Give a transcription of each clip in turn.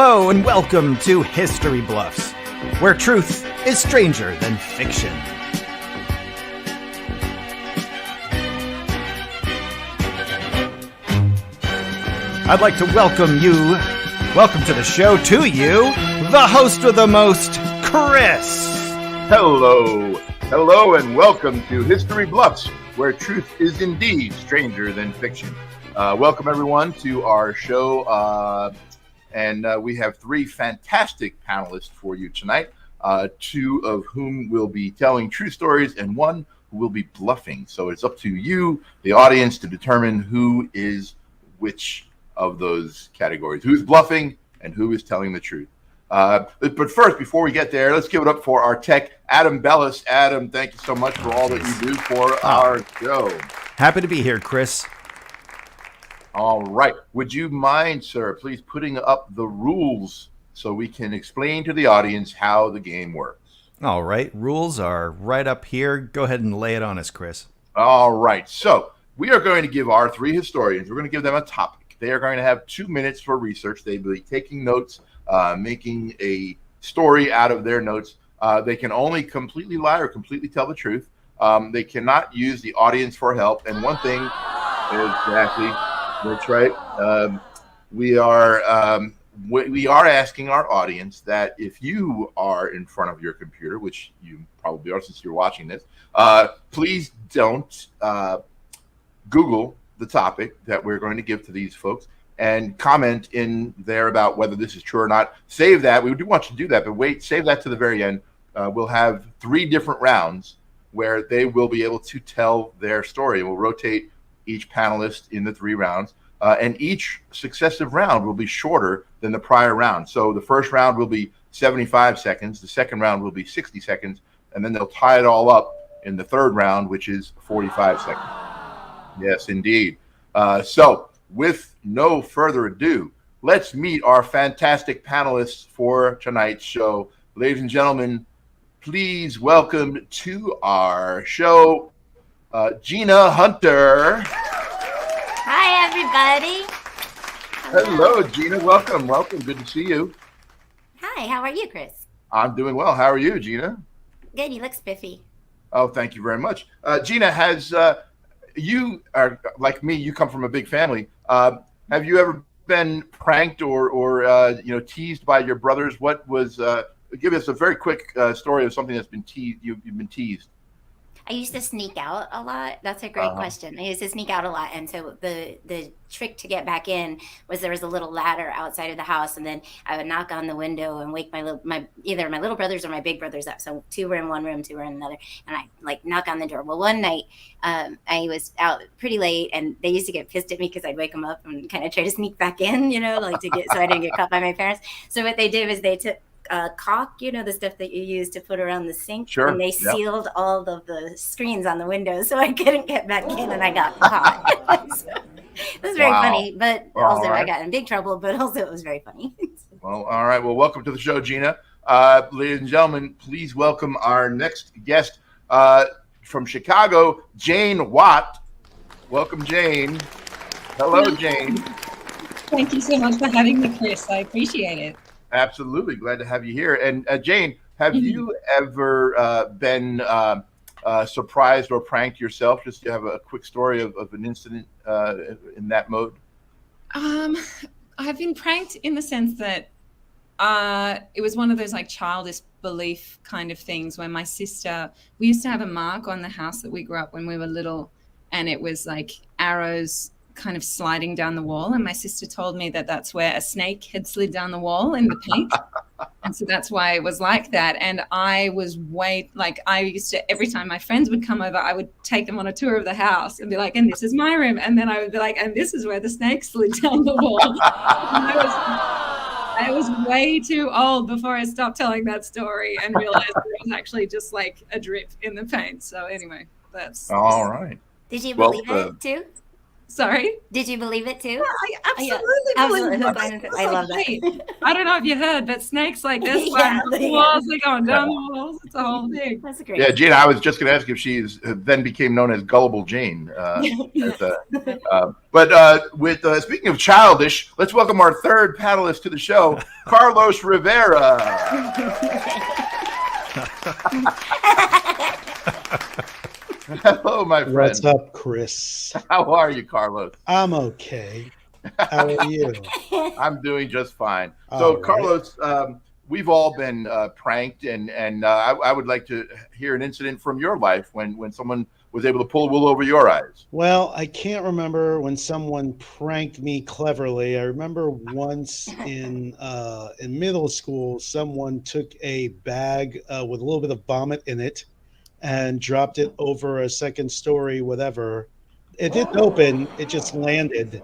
Hello and welcome to History Bluffs, where truth is stranger than fiction. I'd like to welcome to the show the host with the most, Chris. Hello and welcome to History Bluffs, where truth is indeed stranger than fiction. Welcome everyone to our show. And we have three fantastic panelists for you tonight, two of whom will be telling true stories and one who will be bluffing. So it's up to you, the audience, to determine who is which of those categories, who's bluffing and who is telling the truth. But first, before we get there, let's give it up for our tech, Adam Bellis. Adam, thank you so much for all that you do for our show. Happy to be here, Chris. All right. Would you mind, sir, please putting up the rules so we can explain to the audience how the game works? All right. Rules are right up here. Go ahead and lay it on us, Chris. All right. So we are going to give our three historians, we're going to give them a topic. They are going to have 2 minutes for research. They will be taking notes, making a story out of their notes. They can only completely lie or completely tell the truth. They cannot use the audience for help. And one thing, exactly, that's right. We are asking our audience that if you are in front of your computer, which you probably are since you're watching this, please don't Google the topic that we're going to give to these folks and comment in there about whether this is true or not. Save that. We do want you to do that, but wait, save that to the very end. We'll have 3 different rounds where they will be able to tell their story. We'll rotate each panelist in the 3 rounds, and each successive round will be shorter than the prior round. So the first round will be 75 seconds, the second round will be 60 seconds, and then they'll tie it all up in the third round, which is 45 seconds. Yes, indeed. So with no further ado, let's meet our fantastic panelists for tonight's show. Ladies and gentlemen, please welcome to our show, Gina Hunter. Hi, everybody. Hello, Gina. Welcome. Good to see you. Hi, how are you, Chris? I'm doing well. How are you, Gina? Good, you look spiffy. Oh, thank you very much. Gina, you are like me, you come from a big family. Have you ever been pranked or teased by your brothers? What was, give us a very quick story of something that's been teased, you've been teased. I used to sneak out a lot. That's a great question. I used to sneak out a lot. And so the trick to get back in was there was a little ladder outside of the house. And then I would knock on the window and wake either my little brothers or my big brothers up. So 2 were in one room, 2 were in another. And I knock on the door. Well, one night I was out pretty late and they used to get pissed at me because I'd wake them up and kind of try to sneak back in, so I didn't get caught by my parents. So what they did was they took caulk, the stuff that you use to put around the sink. Sure. And they sealed all of the screens on the windows so I couldn't get back in and I got caught. So, it was very funny, but also I got in big trouble, but also it was very funny. Well, all right. Well, welcome to the show, Gina. Ladies and gentlemen, please welcome our next guest from Chicago, Jane Watt. Welcome, Jane. Hello, Jane. Thank you so much for having me, Chris. I appreciate it. Absolutely. Glad to have you here. And Jane, have you ever been surprised or pranked yourself? Just to have a quick story of an incident in that mode? I've been pranked in the sense that it was one of those childish belief kind of things where my sister, we used to have a mark on the house that we grew up when we were little, and it was arrows kind of sliding down the wall, and my sister told me that that's where a snake had slid down the wall in the paint. And so that's why it was like that. And I was I used to, every time my friends would come over, I would take them on a tour of the house and be like, and this is my room, and then I would be like, and this is where the snake slid down the wall. I was way too old before I stopped telling that story and realized it was actually just a drip in the paint. So anyway, that's all right. Did you believe it too? Sorry? Did you believe it too? I absolutely Absolutely. believe I love that. Hey, I don't know if you heard, but snakes like this, Yeah, the walls, they're going down the walls. It's a whole thing. That's great. Yeah, Gina, I was just going to ask if she then became known as Gullible Jane. With speaking of childish, let's welcome our third panelist to the show, Carlos Rivera. Hello, my friend. What's up, Chris? How are you, Carlos? I'm okay. How are you? I'm doing just fine. All So, right. Carlos, we've all been pranked, and I would like to hear an incident from your life when someone was able to pull the wool over your eyes. Well, I can't remember when someone pranked me cleverly. I remember once in middle school, someone took a bag with a little bit of vomit in it and dropped it over a second story, whatever. It didn't open, it just landed.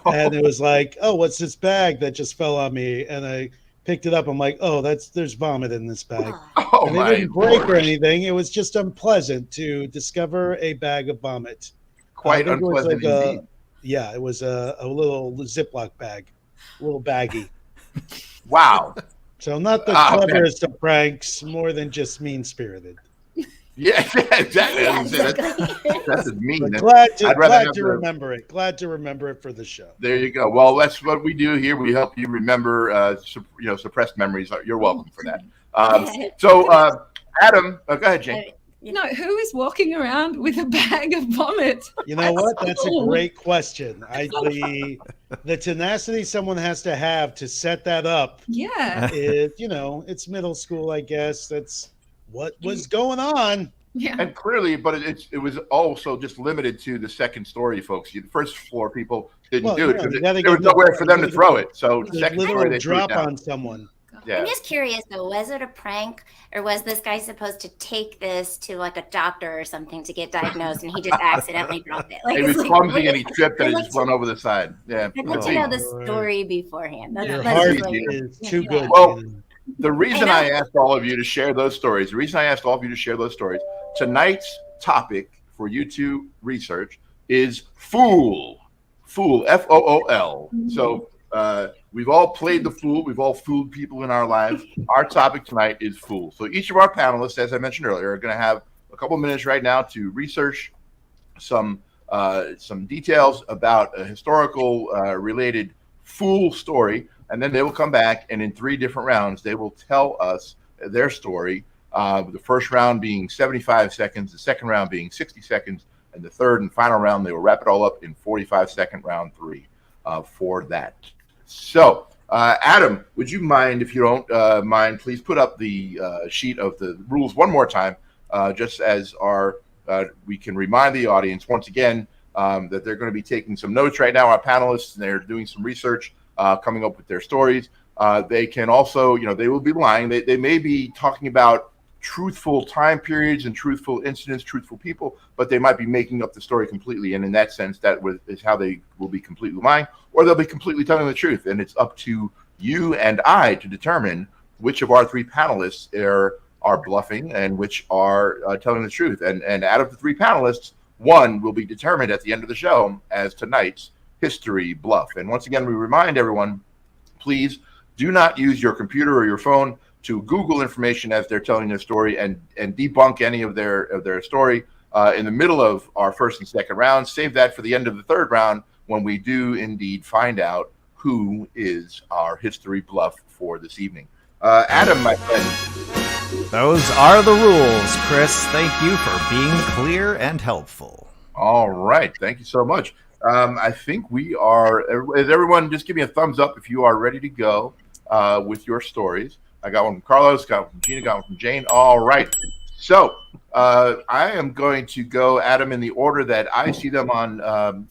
And it was like, oh, what's this bag that just fell on me? And I picked it up. I'm like, oh, there's vomit in this bag. Oh, And it didn't break or anything. It was just unpleasant to discover a bag of vomit. Quite I think it was unpleasant like indeed. yeah, it was a little Ziploc bag, a little baggie. Wow. So not the man. cleverest of pranks, more than just mean-spirited. Yeah, exactly. Yeah, That's mean. But glad to have remember it. Glad to remember it for the show. There you go. Well, that's what we do here. We help you remember, suppressed memories. You're welcome for that. Adam, go ahead, Jane. Who is walking around with a bag of vomit? You know what? That's a great question. The tenacity someone has to have to set that up. Yeah. It's middle school, I guess. That's what was going on. Yeah. And clearly, but it was also just limited to the second story, folks. The first floor people didn't do it because there was nowhere for them to throw it. So the second story, they drop threw it down on someone. Yeah. I'm just curious though, was it a prank or was this guy supposed to take this to like a doctor or something to get diagnosed and he just accidentally dropped it? He was clumsy and he tripped and it just went over the side. Yeah. I'd like to know the story beforehand. Your That's heart really is too good. Well, the reason I asked all of you to share those stories, tonight's topic for you to research is fool, F-O-O-L. So we've all played the fool. We've all fooled people in our lives. Our topic tonight is fool. So each of our panelists, as I mentioned earlier, are going to have a couple minutes right now to research some details about a historical related fool story. And then they will come back, and in 3 different rounds, they will tell us their story. The first round being 75 seconds, the second round being 60 seconds, and the third and final round, they will wrap it all up in 45-second round 3 for that. So, Adam, would you mind, if you don't mind, please put up the sheet of the rules one more time, just as we can remind the audience once again that they're going to be taking some notes right now. Our panelists, and they're doing some research, coming up with their stories. They can also, they will be lying. They may be talking about truthful time periods and truthful incidents, truthful people, but they might be making up the story completely. And in that sense, is how they will be completely lying, or they'll be completely telling the truth. And it's up to you and I to determine which of our 3 panelists are bluffing and which are telling the truth. And out of the 3 panelists, one will be determined at the end of the show as tonight's history bluff. And once again, we remind everyone, please do not use your computer or your phone to Google information as they're telling their story and debunk any of their story in the middle of our first and second round. Save that for the end of the third round when we do indeed find out who is our history bluff for this evening. Adam, my friend. Those are the rules, Chris. Thank you for being clear and helpful. All right. Thank you so much. I think we are. Everyone, just give me a thumbs up if you are ready to go with your stories. I got one from Carlos, got one from Gina, got one from Jane. All right. So I am going to go, Adam, in the order that I see them on, and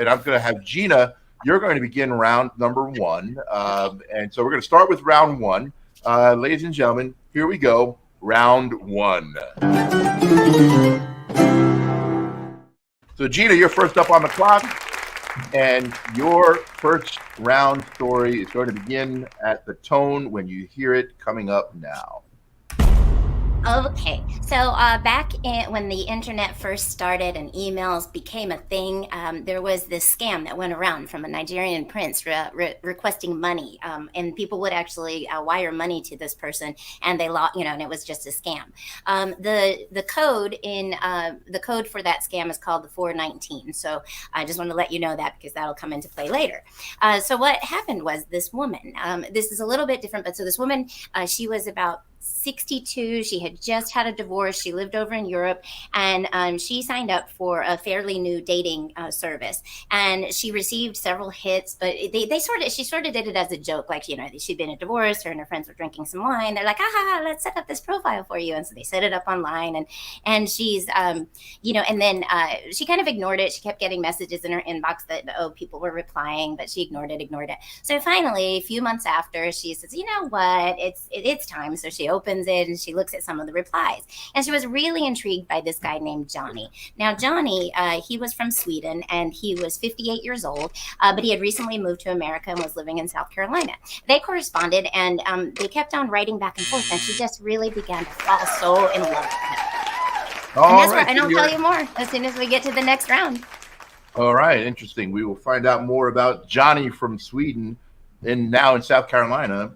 I'm going to have Gina. You're going to begin round number 1. And so we're going to start with round 1. Ladies and gentlemen, here we go. Round 1. So, Gina, you're first up on the clock, and your first round story is going to begin at the tone when you hear it coming up now. Okay, so when the internet first started and emails became a thing, there was this scam that went around from a Nigerian prince requesting money, and people would actually wire money to this person, and and it was just a scam. The code for that scam is called the 419. So I just want to let you know that because that'll come into play later. So what happened was this woman. This is a little bit different, but so this woman, she was about 62. She had just had a divorce. She lived over in Europe, and she signed up for a fairly new dating service. And she received several hits, but she sort of did it as a joke, like she'd been a divorce. Her and her friends were drinking some wine. They're like, let's set up this profile for you. And so they set it up online, and she's and then she kind of ignored it. She kept getting messages in her inbox that people were replying, but she ignored it. So finally, a few months after, she says, you know what, it's time. So she opens it and she looks at some of the replies, and she was really intrigued by this guy named Johnny. Now Johnny, he was from Sweden, and he was 58 years old, but he had recently moved to America and was living in South Carolina. They corresponded, and they kept on writing back and forth, and she just really began to fall so in love with him. And I'll tell you more as soon as we get to the next round. All right, interesting. We will find out more about Johnny from Sweden now in South Carolina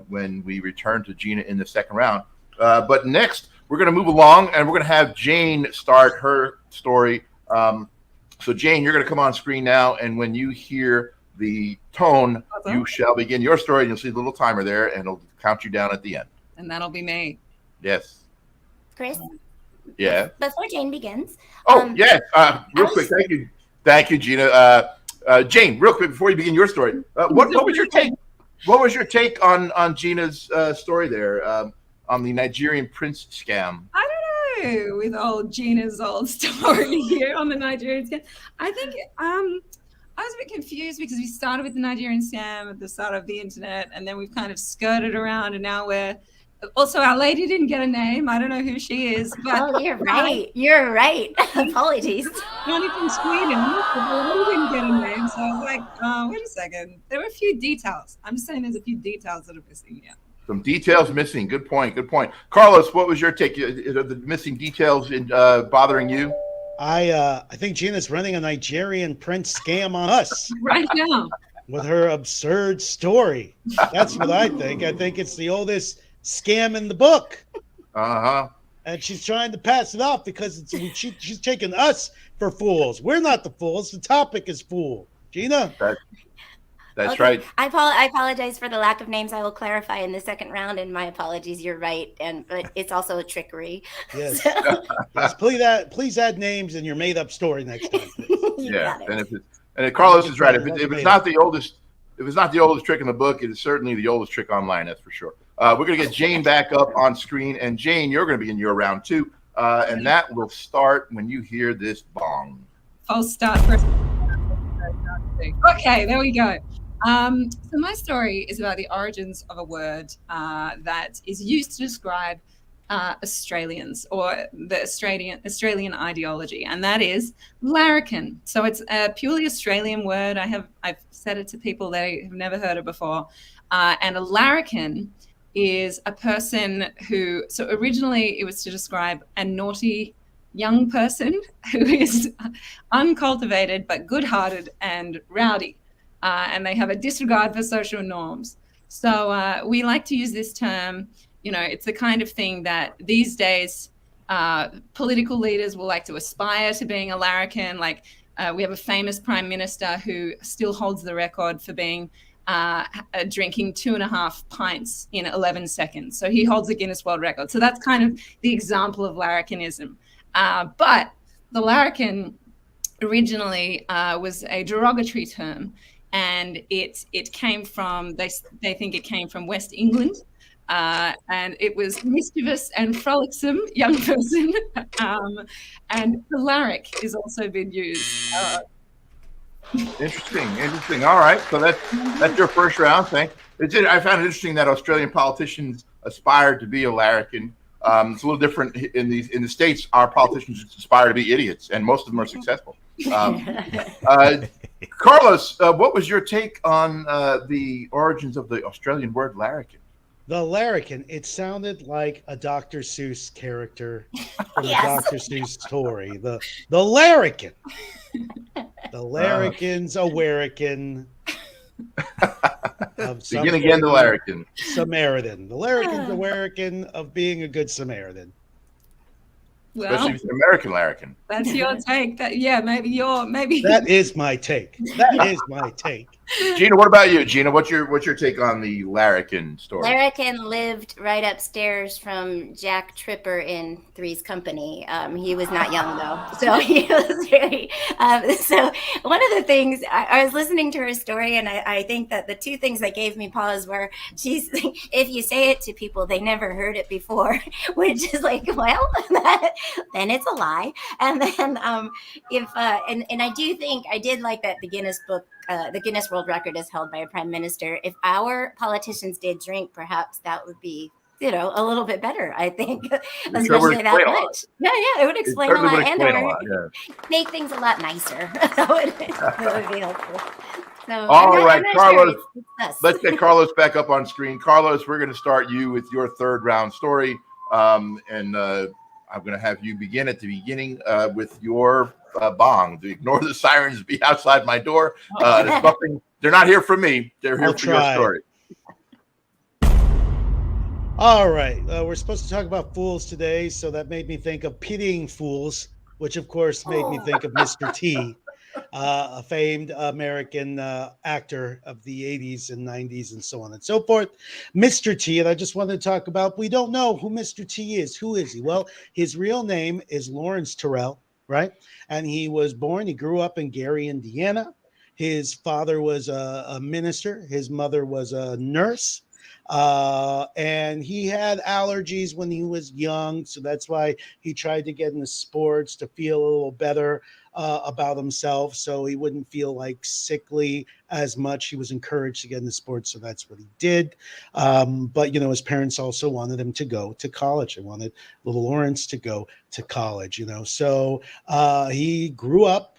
when we return to Gina in the second round. But next, we're going to move along, and we're going to have Jane start her story. So Jane, you're going to come on screen now, and when you hear the tone, you shall begin your story, and you'll see the little timer there, and it'll count you down at the end. And that'll be me. Yes. Chris? Yeah. Before Jane begins. Yes. Real quick. Thank you, Gina. Jane, real quick before you begin your story, what was your take? What was your take on Gina's story there on the Nigerian prince scam? I don't know, with old Gina's old story here on the Nigerian scam. I think I was a bit confused because we started with the Nigerian scam at the start of the internet, and then we've kind of skirted around, and now we're also, our lady didn't get a name. I don't know who she is. But you're right. You're right. Apologies. Johnny from Sweden, but didn't get a name. So I was like, wait a second. There were a few details. I'm just saying there's a few details that are missing here. Some details missing. Good point. Carlos, what was your take? Are the missing details bothering you? I think Gina's running a Nigerian prince scam on us right now with her absurd story. That's what I think. I think it's the oldest scam in the book. And she's trying to pass it off because she's taking us for fools. We're not the fools. The topic is fool. Gina? That's okay. Right. I apologize for the lack of names. I will clarify in the second round, and my apologies. You're right. But it's also a trickery. Yes. Yes, please add names in your made up story next time. Yeah. And Carlos is right. If it's not the oldest, trick in the book, it is certainly the oldest trick online, that's for sure. We're going to get Jane back up on screen. And Jane, you're going to begin your round 2. And that will start when you hear this bong. False start. Okay, there we go. So my story is about the origins of a word that is used to describe Australians or the Australian ideology, and that is larrikin. So it's a purely Australian word. I've said it to people they have never heard it before. And a larrikin is a person who, so originally it was to describe a naughty young person who is uncultivated but good-hearted and rowdy, and they have a disregard for social norms. So we like to use this term. It's the kind of thing that these days political leaders will like to aspire to being a larrikin. Like we have a famous prime minister who still holds the record for being drinking 2.5 pints in 11 seconds. So he holds a Guinness World Record. So that's kind of the example of larrikinism. But the larrikin originally was a derogatory term, and it came from, they think it came from West England, and it was mischievous and frolicsome young person. And the larrick has also been used. Interesting. All right, so that's your first round. I found it interesting that Australian politicians aspire to be a larrikin. It's a little different in the States. Our politicians aspire to be idiots, and most of them are successful. Carlos, what was your take on the origins of the Australian word larrikin? The larrikin. It sounded like a Dr. Seuss character from a Yes. Dr. Seuss story. The larrikin. The larrikin's a werrikin of some Begin again, the larrikin. Samaritan. The larrikin's a werrikin of being a good Samaritan. Well, Especially if it's an American larrikin. that's your take. Maybe That is my take. That is my take. Gina, what about you? Gina, what's your take on the larrikin story? Larrikin lived right upstairs from Jack Tripper in Three's Company. He was not young though, so he was very. So one of the things I was listening to her story, and I think that the two things that gave me pause were if you say it to people they never heard it before, which is like, well, then it's a lie, and then if and I do think I did like that the Guinness book. The Guinness World Record is held by a prime minister. If our politicians did drink, perhaps that would be, a little bit better, I think, especially that much. Yeah, it would explain a lot, and it would make things a lot nicer. That would be helpful. So, all right, Carlos, let's get Carlos back up on screen. Carlos, we're going to start you with your third round story. And I'm going to have you begin at the beginning with your bong. Ignore the sirens be outside my door. There's nothing. They're not here for me. They're here for your story. All right. We're supposed to talk about fools today, so that made me think of Pitying Fools, which of course made me think of Mr. T, a famed American actor of the 80s and 90s and so on and so forth. Mr. T, and I just wanted to talk about, we don't know who Mr. T is. Who is he? Well, his real name is Lawrence Terrell, right? And he grew up in Gary, Indiana. His father was a minister. His mother was a nurse. And he had allergies when he was young. So that's why he tried to get into sports to feel a little better about himself. So he wouldn't feel like sickly as much. He was encouraged to get into sports. So that's what he did. But, his parents also wanted him to go to college. They wanted little Lawrence to go to college, So he grew up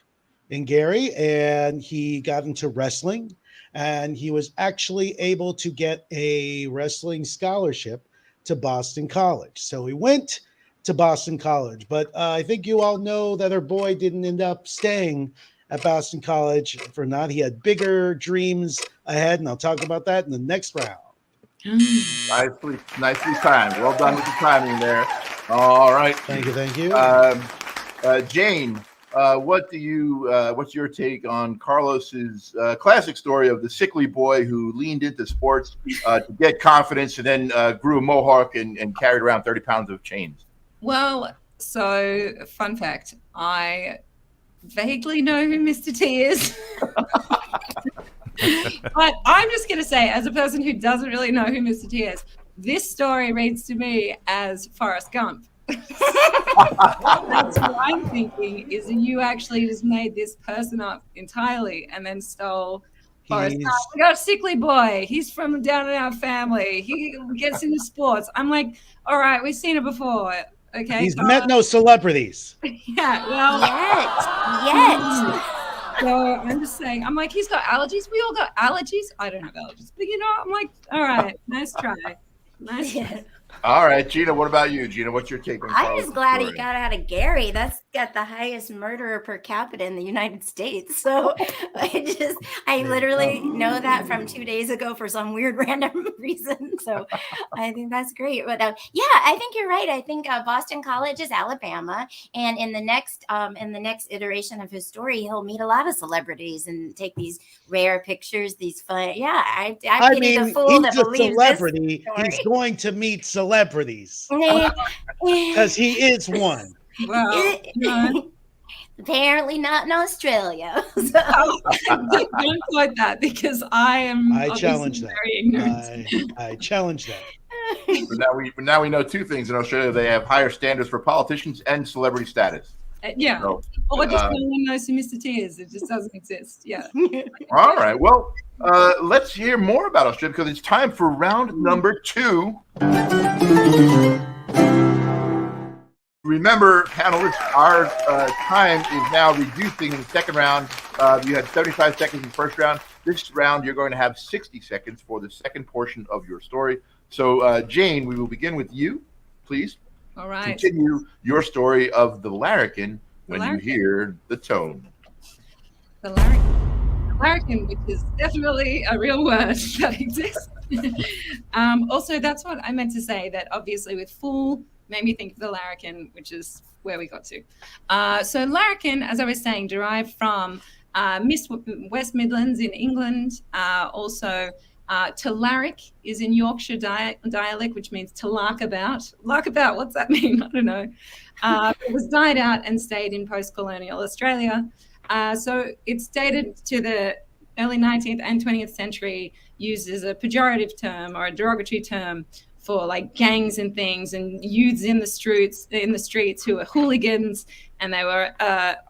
in Gary and he got into wrestling. And he was actually able to get a wrestling scholarship to Boston College. So he went to Boston College. But I think you all know that our boy didn't end up staying at Boston College for not. He had bigger dreams ahead, and I'll talk about that in the next round. Nicely timed. Well done with the timing there. All right. Thank you. Jane, what's your take on Carlos's classic story of the sickly boy who leaned into sports to get confidence and then grew a mohawk and carried around 30 pounds of chains? Well, so fun fact, I vaguely know who Mr. T is. But I'm just going to say, as a person who doesn't really know who Mr. T is, this story reads to me as Forrest Gump. That's what I'm thinking, is that you actually just made this person up entirely and then stole Forrest Gump. We got a sickly boy. He's from down in our family. He gets into sports. I'm like, all right, we've seen it before. Okay. He's met no celebrities. Yeah, well. Yet. So I'm just saying, I'm like, he's got allergies. We all got allergies. I don't have allergies. But, I'm like, all right, nice try. Nice try. All right, Gina, what about you? Gina, what's your take on I'm just glad he got out of Gary. That's got the highest murderer per capita in the United States. So I literally know that from 2 days ago for some weird random reason. So I think that's great. But I think you're right. I think Boston College is Alabama, and in the next iteration of his story, he'll meet a lot of celebrities and take these rare pictures. These fun. Yeah, I pity the fool that believes celebrity. He's going to meet celebrities because he is one. Well, apparently not in Australia. So. Don't quote that because I challenge that. I challenge that. But now we know two things in Australia: they have higher standards for politicians and celebrity status. Yeah, or just no one knows who Mr. T is. It just doesn't exist. Yeah. All right. Well, let's hear more about Australia because it's time for round number 2. Remember, panelists, our time is now reducing in the second round. You had 75 seconds in the first round. This round, you're going to have 60 seconds for the second portion of your story. So, Jane, we will begin with you, please. All right. Continue your story of the larrikin when you Larrikin. hear the tone. The larrikin, which is definitely a real word that exists. Also, that's what I meant to say, that obviously with fool made me think of the larrikin, which is where we got to. So larrikin, as I was saying, derived from West Midlands in England. Also, Talaric is in Yorkshire dialect, which means to lark about. Lark about, what's that mean? I don't know. It was died out and stayed in post-colonial Australia. So it's dated to the early 19th and 20th century, used as a pejorative term or a derogatory term for like gangs and things, and youths in the streets who were hooligans, and they were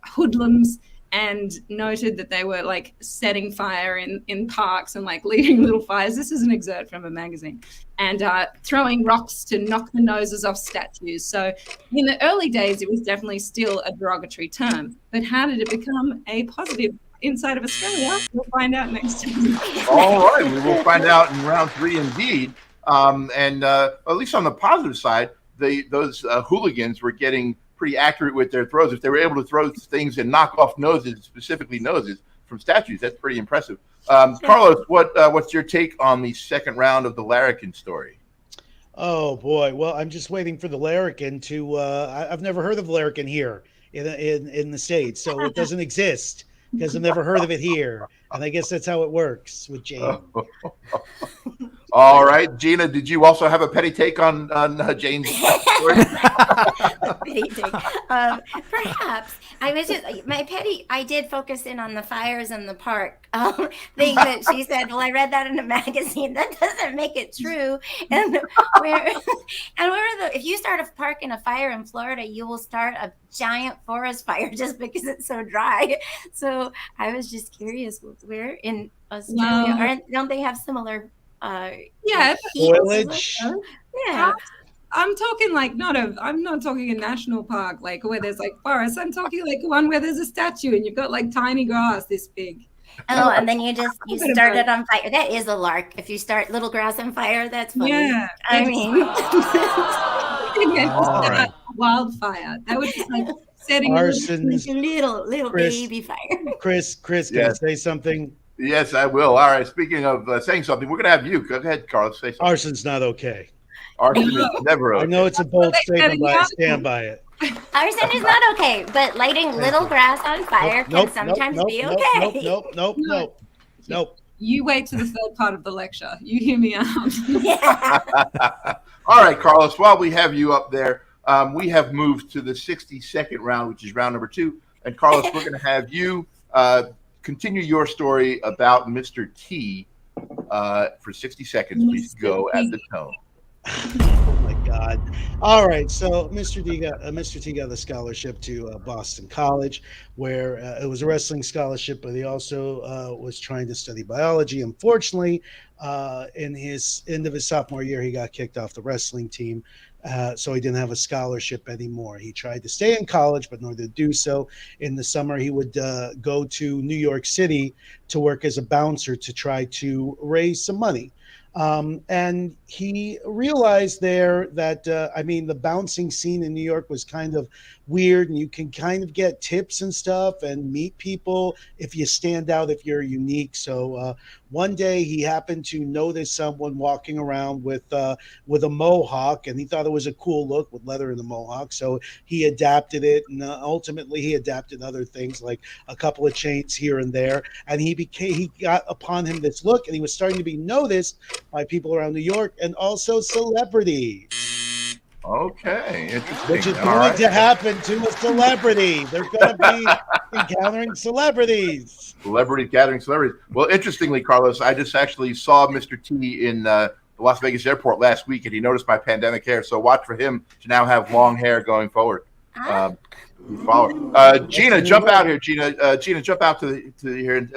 hoodlums, and noted that they were like setting fire in parks and like leading little fires. This is an excerpt from a magazine. And throwing rocks to knock the noses off statues. So in the early days, it was definitely still a derogatory term. But how did it become a positive inside of Australia? We'll find out next time. All right, we will find out in round 3 indeed. At least on the positive side, those hooligans were getting pretty accurate with their throws. If they were able to throw things and knock off noses, specifically noses, from statues, that's pretty impressive. Carlos, what's your take on the second round of the larrikin story? Oh boy! Well, I'm just waiting for the larrikin to. I've never heard of larrikin here in the States, so it doesn't exist because I've never heard of it here, and I guess that's how it works with Jane. All right, Gina, did you also have a petty take on Jane's story? Petty take. Perhaps I was just my petty. I did focus in on the fires in the park thing that she said. Well, I read that in a magazine. That doesn't make it true. And if you start a park in a fire in Florida, you will start a giant forest fire just because it's so dry. So I was just curious, where in Australia don't they have similar? Foliage. Yeah. I'm talking like I'm not talking a national park like where there's like forests. I'm talking like one where there's a statue and you've got like tiny grass this big. Oh, and then you start it on fire. That is a lark. If you start little grass on fire, that's funny. Yeah. I mean, right. Wildfire. That would just like setting a little baby fire. Chris, can I say something? Yes, I will. All right. Speaking of saying something, we're going to have you. Go ahead, Carlos. Say something. Arson's not okay. Arson is never okay. I know it's a bold statement, but I stand by it. Arson is not okay, but lighting little grass on fire can sometimes be okay. Nope. You wait to the third part of the lecture. You hear me out. Yeah. All right, Carlos, while we have you up there, we have moved to the 60-second round, which is round number 2. And Carlos, we're going to have you continue your story about Mr. T for 60 seconds. Please go at the tone. Oh my God! All right, so Mr. T got the scholarship to Boston College, where it was a wrestling scholarship, but he also was trying to study biology. Unfortunately, in his end of his sophomore year, he got kicked off the wrestling team, so he didn't have a scholarship anymore. He tried to stay in college, but in order to do so, in the summer he would go to New York City to work as a bouncer to try to raise some money. And he realized there that, the bouncing scene in New York was kind of weird, and you can kind of get tips and stuff and meet people if you stand out, if you're unique. So one day he happened to notice someone walking around with a mohawk, and he thought it was a cool look with leather in the mohawk. So he adapted it, and ultimately he adapted other things like a couple of chains here and there. And he got upon him this look, and he was starting to be noticed by people around New York and also celebrities. Okay, interesting. Which is going to happen to a celebrity. They're going to be encountering celebrities. Celebrities gathering celebrities. Well, interestingly, Carlos, I just actually saw Mr. T in the Las Vegas airport last week, and he noticed my pandemic hair. So watch for him to now have long hair going forward. Gina, jump out here. Gina, jump out to here.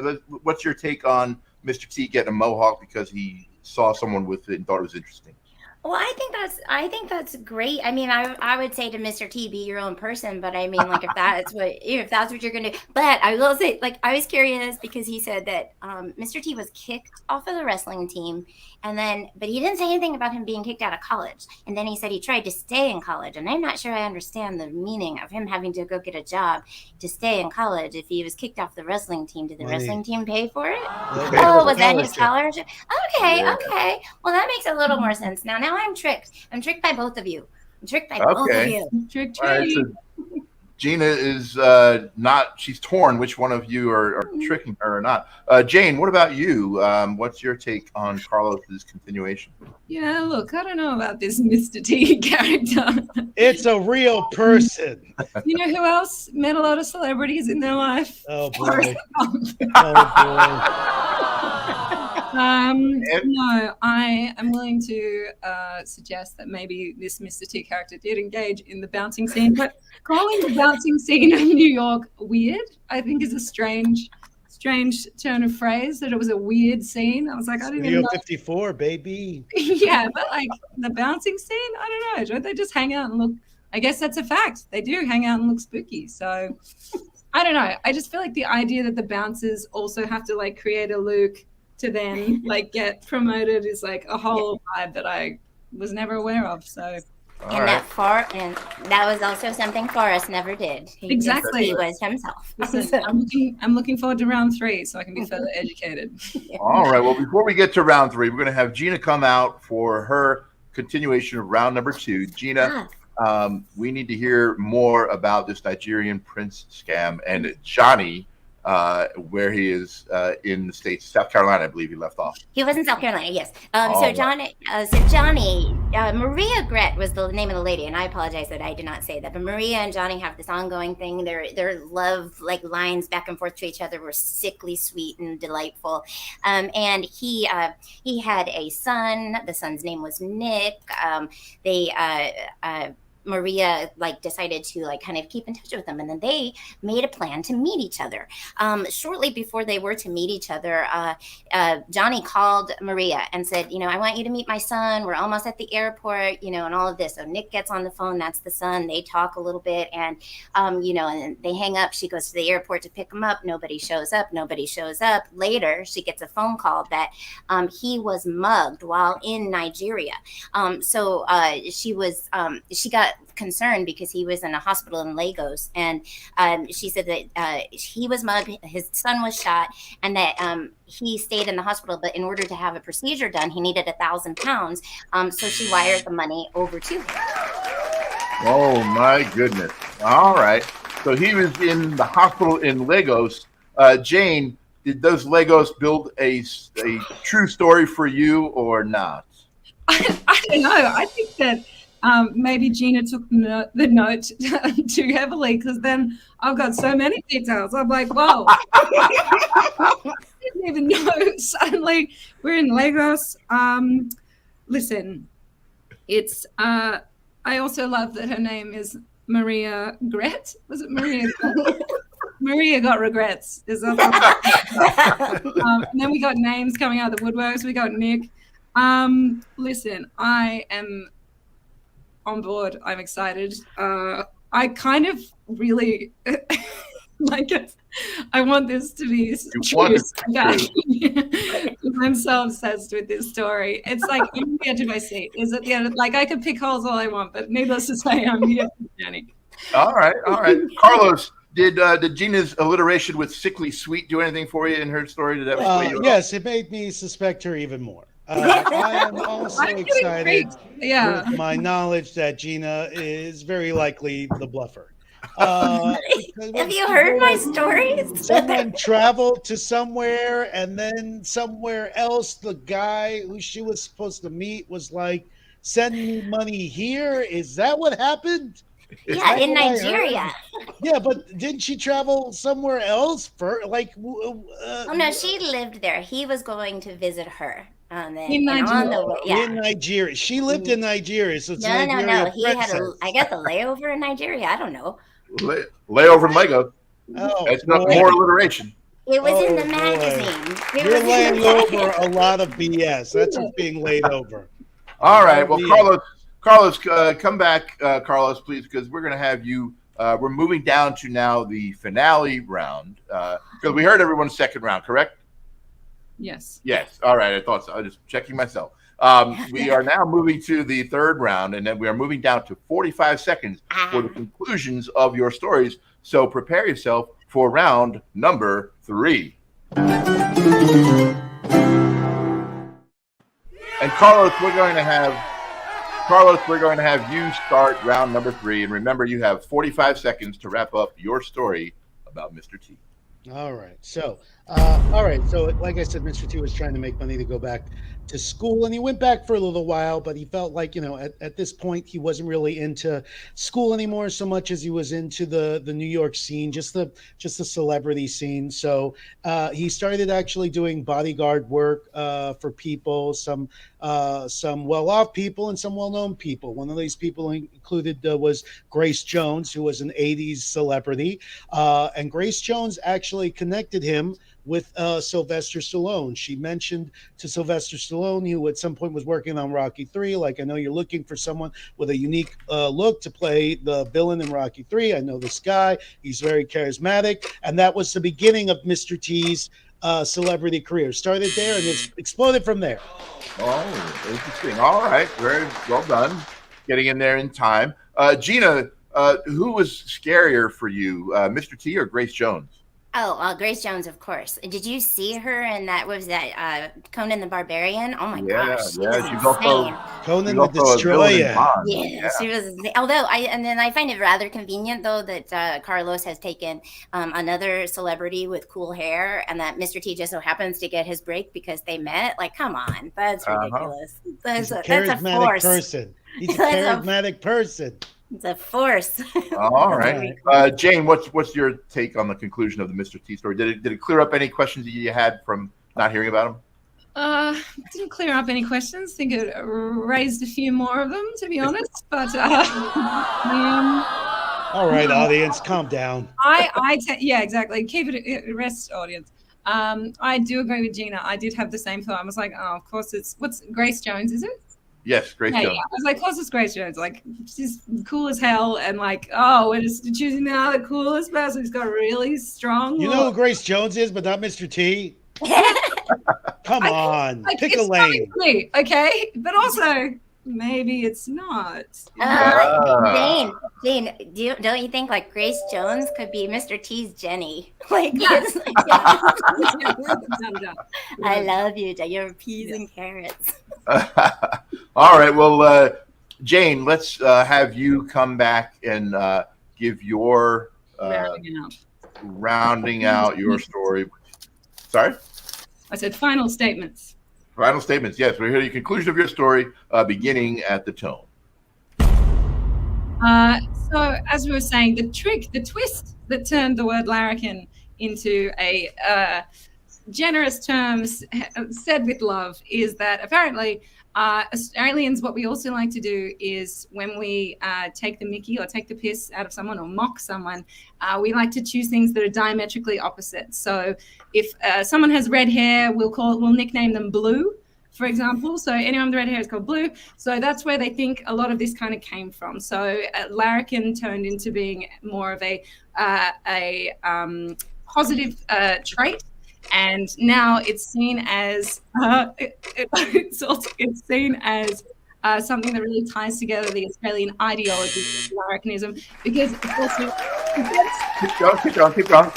What's your take on Mr. T getting a mohawk because he saw someone with it and thought it was interesting? Well, I think that's great. I mean, I would say to Mr. T, be your own person, but I mean, like if that's what you're gonna do. But I will say, like, I was curious because he said that Mr. T was kicked off of the wrestling team, but he didn't say anything about him being kicked out of college. And then he said he tried to stay in college, and I'm not sure I understand the meaning of him having to go get a job to stay in college. If he was kicked off the wrestling team, did the wrestling team pay for it? Oh, was that his scholarship? Okay, okay. Well, that makes a little more sense now. Now I'm tricked. I'm tricked by both of you. I'm tricked by both of you. Trick, All right, trick. so Gina is not. She's torn. Which one of you are tricking her or not? Jane, what about you? What's your take on Carlos's continuation? Yeah, look, I don't know about this Mr. T character. It's a real person. You know who else met a lot of celebrities in their life? Oh boy. Forrest Gump. No, I am willing to suggest that maybe this Mr. T character did engage in the bouncing scene, but calling the bouncing scene of New York weird, I think, is a strange turn of phrase. That it was a weird scene. I was like, I didn't even know. 54, baby. Yeah, but like the bouncing scene, I don't know. Don't they just hang out and look? I guess that's a fact. They do hang out and look spooky. So I don't know. I just feel like the idea that the bouncers also have to like create a Luke to then like get promoted is like a whole vibe that I was never aware of. So that was also something Forrest never did. Exactly. He was himself. Listen, I'm looking forward to round 3 so I can be further educated. All right. Well, before we get to round 3, we're going to have Gina come out for her continuation of round number 2. Gina, we need to hear more about this Nigerian prince scam and Johnny, where he is in the States, South Carolina, I believe he left off. He was in South Carolina, yes. Johnny, Maria Gret was the name of the lady, and I apologize that I did not say that. But Maria and Johnny have this ongoing thing. Their love, like lines back and forth to each other, were sickly sweet and delightful. And he had a son. The son's name was Nick. Maria decided to kind of keep in touch with them, and then they made a plan to meet each other. Shortly before they were to meet each other, Johnny called Maria and said, I want you to meet my son. We're almost at the airport, and all of this. So Nick gets on the phone. That's the son. They talk a little bit, and and they hang up. She goes to the airport to pick him up. Nobody shows up. Later, she gets a phone call that he was mugged while in Nigeria. So she got concerned because he was in a hospital in Lagos, and she said that he was mugged, his son was shot, and that he stayed in the hospital, but in order to have a procedure done, he needed £1,000. So she wired the money over to him. Oh my goodness. All right. So he was in the hospital in Lagos. Jane, did those Legos build a true story for you or not? I don't know. I think that maybe Gina took the note too heavily, because then I've got so many details. I'm like, whoa. I didn't even know. Suddenly we're in Lagos. Listen, it's I also love that her name is Maria Gret. Was it Maria? Maria got regrets. Is that and then we got names coming out of the woodworks. We got Nick. Listen, I am on board. I'm excited. I kind of really like it. I want this to be true. I'm so obsessed with this story. It's like on the edge of my seat. Is at the end. I could pick holes all I want, but needless to say, I'm here for the journey. All right. Carlos, did Gina's alliteration with sickly sweet do anything for you in her story? Did that sway you? Yes, it made me suspect her even more. I am also excited with my knowledge that Gina is very likely the bluffer. Have you heard my stories? Someone traveled to somewhere, and then somewhere else, the guy who she was supposed to meet was like, send me money here. Is that what happened? Yeah, in Nigeria. Yeah, but didn't she travel somewhere else for oh no, she lived there. He was going to visit her. In Nigeria. In Nigeria. She lived in Nigeria, so it's no. He had I guess a layover in Nigeria. I don't know. Layover in Lagos. Oh, that's not more alliteration. It was in the magazine. You're laying over a lot of BS. That's what's being laid over. All right. Well, Yeah. Carlos, come back, Carlos, please, because we're going to have you. We're moving down to now the finale round because we heard everyone's second round, correct? Yes. Yes. All right. I thought so. I was just checking myself. We are now moving to the third round, and then we are moving down to 45 seconds for the conclusions of your stories. So prepare yourself for round number 3. And Carlos, we're going to have you start round number 3. And remember, you have 45 seconds to wrap up your story about Mr. T. All right. So, like I said, Mr. T was trying to make money to go back to school, and he went back for a little while, but he felt like, at this point, he wasn't really into school anymore so much as he was into the New York scene, just the celebrity scene. So he started actually doing bodyguard work for people, some well-off people and some well-known people. One of these people included was Grace Jones, who was an 80s celebrity. And Grace Jones actually connected him with Sylvester Stallone. She mentioned to Sylvester Stallone, who at some point was working on Rocky III, like, I know you're looking for someone with a unique look to play the villain in Rocky III. I know this guy. He's very charismatic. And that was the beginning of Mr. T's celebrity career. Started there and it's exploded from there. Oh, interesting. All right. Very well done. Getting in there in time. Gina, who was scarier for you, Mr. T or Grace Jones? Oh, Grace Jones, of course. Did you see her in that? What was that? Conan the Barbarian? Oh my gosh, she was she's also Conan the Destroyer. Yeah, she was. Although I find it rather convenient though that Carlos has taken another celebrity with cool hair, and that Mr. T just so happens to get his break because they met. Like, come on, that's ridiculous. He's a charismatic person. He's a charismatic person. It's a force. All right. Jane, what's your take on the conclusion of the Mr. T story? Did it clear up any questions that you had from not hearing about him? Didn't clear up any questions. I think it raised a few more of them, to be honest. But all right, audience, calm down. Yeah, exactly. Keep it rest, audience. I do agree with Gina. I did have the same thought. I was like, oh, of course what's Grace Jones, is it? Yes, Grace Jones. Yeah. I was like, of course it's Grace Jones. Like, she's cool as hell. And like, oh, we're just choosing now the coolest person who's got a really strong You know who Grace Jones is, but not Mr. T? Come on. Pick a lane. Me, okay? But also, maybe it's not. Jane, don't you think like Grace Jones could be Mr. T's Jenny? Like, I love you, your peas and carrots. All right. Well, Jane, let's have you come back and give your rounding out your story. Sorry? I said final statements. Final statements. Yes, we're here. The conclusion of your story, beginning at the tone. So, as we were saying, the twist that turned the word larrikin into a generous terms said with love is that apparently Australians, what we also like to do is when we take the mickey or take the piss out of someone or mock someone, we like to choose things that are diametrically opposite. So if someone has red hair, we'll nickname them Blue, for example. So anyone with red hair is called Blue. So that's where they think a lot of this kind of came from. So larrikin turned into being more of a positive trait. And now it's seen as it's seen as something that really ties together the Australian ideology of larrikinism, because Keep going.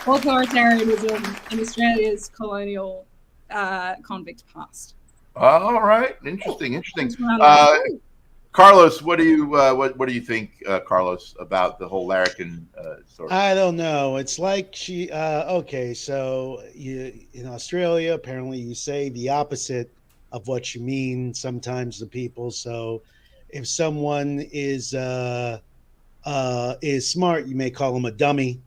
Authoritarianism in Australia's colonial convict past. All right, interesting. Carlos, what do you think, Carlos, about the whole larrikin story? I don't know. It's like okay, so in Australia, apparently you say the opposite of what you mean sometimes to people. So if someone is smart, you may call them a dummy.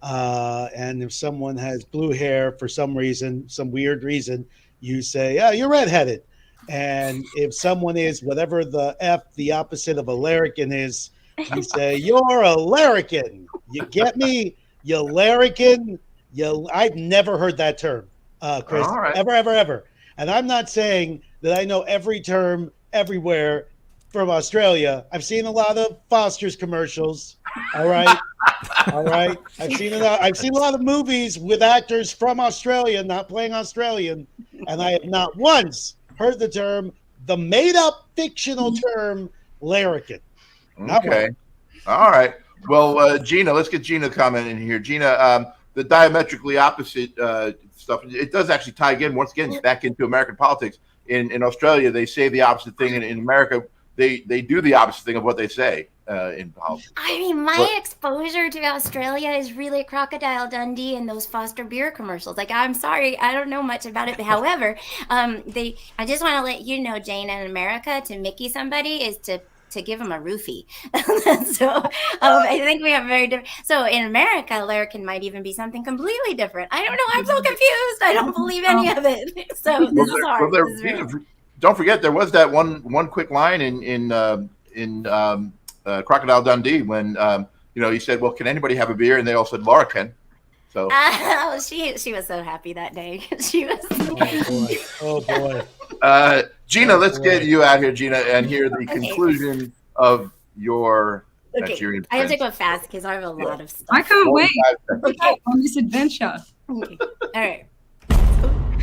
And if someone has blue hair for some reason, some weird reason, you say, "Oh, you're redheaded." And if someone is whatever the opposite of a larrikin is, you say, "You're a larrikin." You get me? You larrikin. I've never heard that term, Chris. Right. Ever. And I'm not saying that I know every term everywhere from Australia. I've seen a lot of Foster's commercials. All right. All right. I've seen a lot of movies with actors from Australia not playing Australian, and I have not once heard the made-up fictional term larrikin. Okay. All right. Well, Gina, let's get Gina to comment in here. Gina, the diametrically opposite stuff, it does actually tie again, once again, back into American politics. In Australia, they say the opposite thing. In America, they do the opposite thing of what they say in politics. I mean, my exposure to Australia is really Crocodile Dundee and those Foster beer commercials. Like, I'm sorry, I don't know much about it. But however, I just want to let you know, Jane, in America, to Mickey somebody is to give him a roofie. So I think we have very different. So in America, larrikin might even be something completely different. I don't know. I'm so confused. I don't believe any of it. So this is hard. Don't forget, there was that one quick line in Crocodile Dundee when he said, "Well, can anybody have a beer?" And they all said, "Larrikin." So she was so happy that day. She was. Oh boy. Gina, let's get you out here, Gina, and hear the conclusion of your Nigerian. I have to go fast because I have a lot of stuff. I can't wait on this adventure. Okay. All right.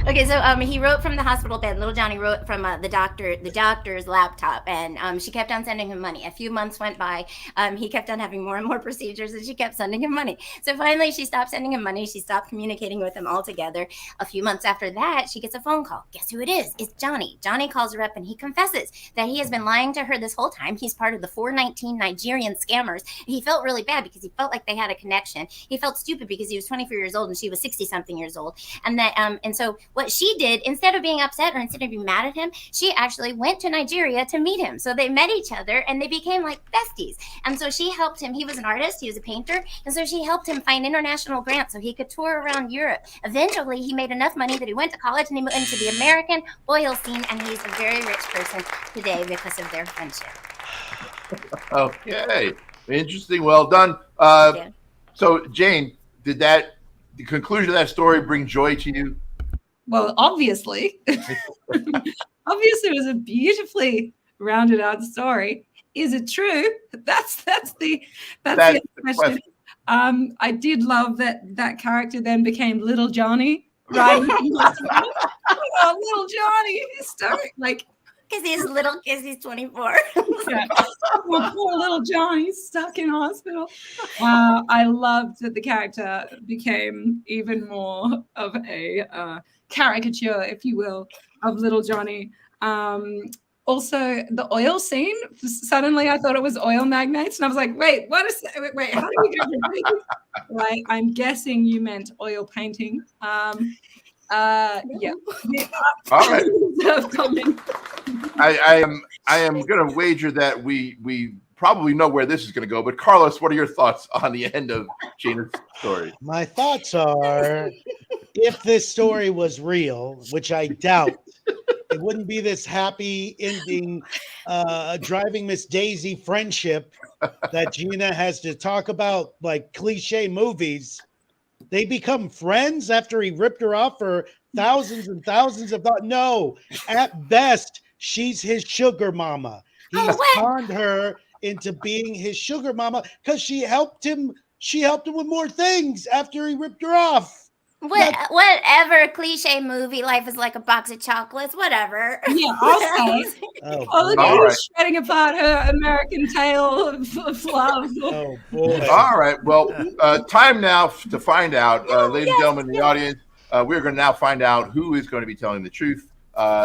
Okay, so he wrote from the hospital bed. Little Johnny wrote from the doctor's laptop, and she kept on sending him money. A few months went by. He kept on having more and more procedures, and she kept sending him money. So finally, she stopped sending him money. She stopped communicating with him altogether. A few months after that, she gets a phone call. Guess who it is? It's Johnny. Johnny calls her up, and he confesses that he has been lying to her this whole time. He's part of the 419 Nigerian scammers. He felt really bad because he felt like they had a connection. He felt stupid because he was 24 years old, and she was 60-something years old. And so what she did, instead of being upset or instead of being mad at him, she actually went to Nigeria to meet him. So they met each other and they became like besties. And so she helped him. He was an artist. He was a painter. And so she helped him find international grants so he could tour around Europe. Eventually, he made enough money that he went to college and he went into the American oil scene. And he's a very rich person today because of their friendship. Okay. Interesting. Well done. So, Jane, did the conclusion of that story bring joy to you? Well, obviously. Obviously, it was a beautifully rounded out story. Is it true? That's the question. I did love that character then became Little Johnny, right? Oh, Little Johnny, hysteric. Like, because he's little, because he's 24. Yeah. Well, poor little Johnny's stuck in hospital. I loved that the character became even more of a caricature, if you will, of little Johnny. Also, the oil scene, suddenly I thought it was oil magnates. And I was like, wait, how do we go from this? Right, I'm guessing you meant oil painting. Yeah. All right. I am going to wager that we probably know where this is going to go. But Carlos, what are your thoughts on the end of Gina's story? My thoughts are, if this story was real, which I doubt, it wouldn't be this happy ending, driving Miss Daisy friendship that Gina has to talk about, like cliche movies. They become friends after he ripped her off for thousands and thousands of dollars. No, at best, she's his sugar mama. He's conned her into being his sugar mama because she helped him. She helped him with more things after he ripped her off. Whatever cliche movie, life is like a box of chocolates, whatever. Yeah, I'll say. Look at her shredding apart her American tale of love. Oh, boy. All right. Well, time now to find out, ladies and gentlemen in the audience, we're going to now find out who is going to be telling the truth,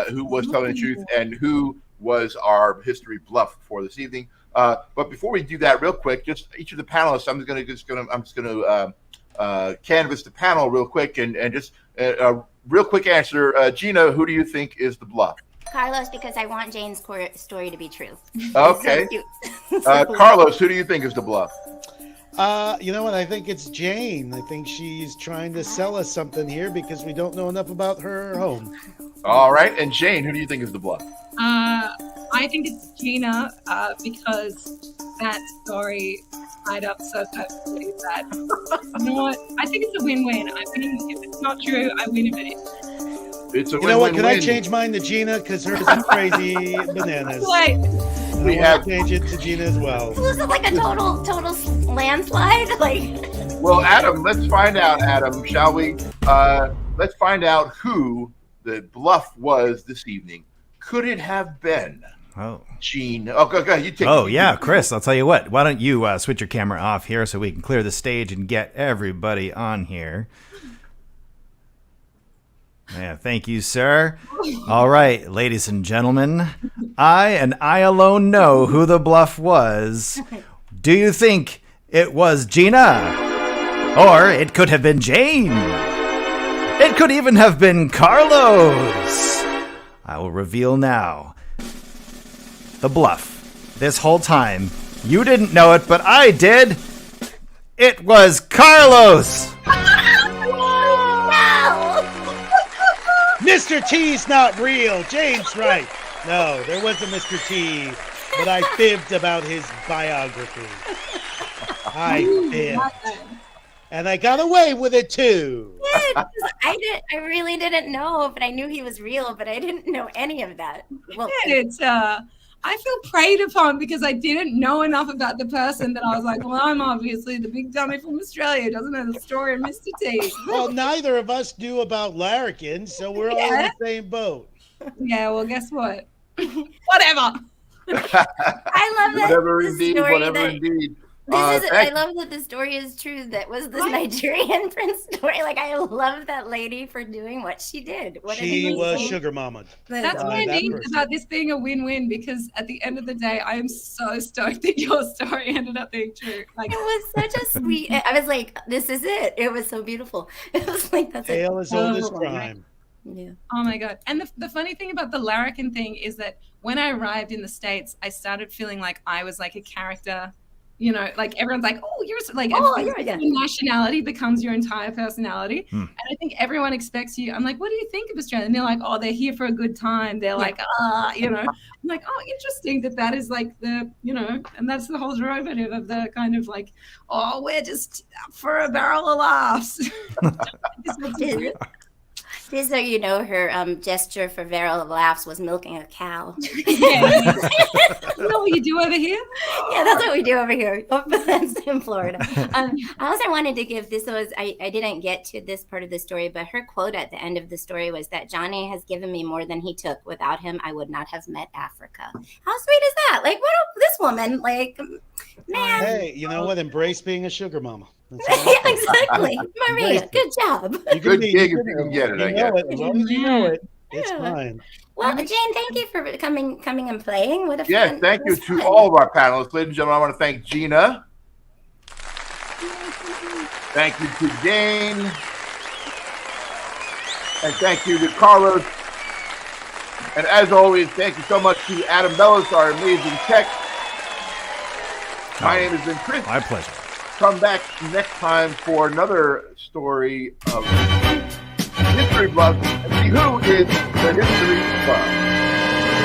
who was telling the truth, and who was our history bluff for this evening. But before we do that, real quick, just each of the panelists, I'm just going to canvass the panel real quick and just a real quick answer. Gina, who do you think is the bluff? Carlos, because I want Jane's story to be true. Okay. Carlos, who do you think is the bluff? You know what? I think it's Jane. I think she's trying to sell us something here because we don't know enough about her home. All right. And Jane, who do you think is the bluff? I think it's Gina because that story tied up so perfectly that, you know what? I think it's a win-win. I win if it's not true. I win if it is. It's a You know what? win-win-win. Can I change mine to Gina? Because hers is crazy bananas. Wait, We I have- want to change it to Gina as well. This is like a total landslide. Like, Well, Adam, let's find out, Adam, shall we? Let's find out who the bluff was this evening. Could it have been Oh. Gene? Oh, go ahead. You take Oh, yeah, Chris, I'll tell you what. Why don't you switch your camera off here so we can clear the stage and get everybody on here. Yeah, thank you, sir. All right, ladies and gentlemen, I and I alone know who the bluff was. Do you think it was Gina? Or it could have been Jane? It could even have been Carlos. I will reveal now. The bluff. This whole time, you didn't know it, but I did. It was Carlos. Mr. T's not real. Jane's right. No, there wasn't Mr. T, but I fibbed about his biography. I fibbed. And I got away with it too. I really didn't know, but I knew he was real, but I didn't know any of that. Well, it's I feel preyed upon because I didn't know enough about the person that I was like, well, I'm obviously the big dummy from Australia who doesn't know the story of Mr. T. Well, neither of us knew about larrikins, so we're all in the same boat. Yeah, well, guess what? Whatever. I love that. Whatever this indeed, story whatever that- indeed. I love that the story is true. That was this Nigerian prince story. Like, I love that lady for doing what she did. What She an was amazing- sugar mama. That's what I that mean person. about this being a win-win, because at the end of the day, I am so stoked that your story ended up being true. Like, It was such a sweet. I was like, this is it. It was so beautiful. It was like, that's it. Tale as old as Oh, crime. Yeah. oh my God. And the funny thing about the larrikin thing is that when I arrived in the States, I started feeling like I was like a character. You know, like everyone's like, oh, you're like, Oh, your yeah. nationality becomes your entire personality. Hmm. And I think everyone expects you. I'm like, what do you think of Australia? And they're like, oh, they're here for a good time. They're like, you know, I'm like, oh, interesting that is like the, you know, and that's the whole derivative of the kind of like, oh, we're just for a barrel of laughs. Just so you know, her gesture for barrel of laughs was milking a cow. Yeah. You know what you do over here? Yeah, that's what we do over here. That's in Florida. I also wanted to give this was I didn't get to this part of the story, but her quote at the end of the story was that Johnny has given me more than he took. Without him, I would not have met Africa. How sweet is that? Like, this woman, like, man. Hey, you know what? Embrace being a sugar mama. That's all Yeah, I'm exactly. Maria, Embrace it. good job. saying. You Good be- gig you if you can get it, I know guess. As long as you know it, it's Yeah. fine. Well, Jane, thank you for coming and playing. What a Yes, fun, thank it you was to fun. all of our panelists. Ladies and gentlemen, I want to thank Gina. Thank you to Jane. And thank you to Carlos. And as always, thank you so much to Adam Bellis, our amazing tech. My name has been Chris. My pleasure. Come back next time for another story of history bluff and see who is the history bluff.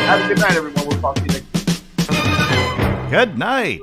Have a good night, everyone. We'll talk to you next time. Good night.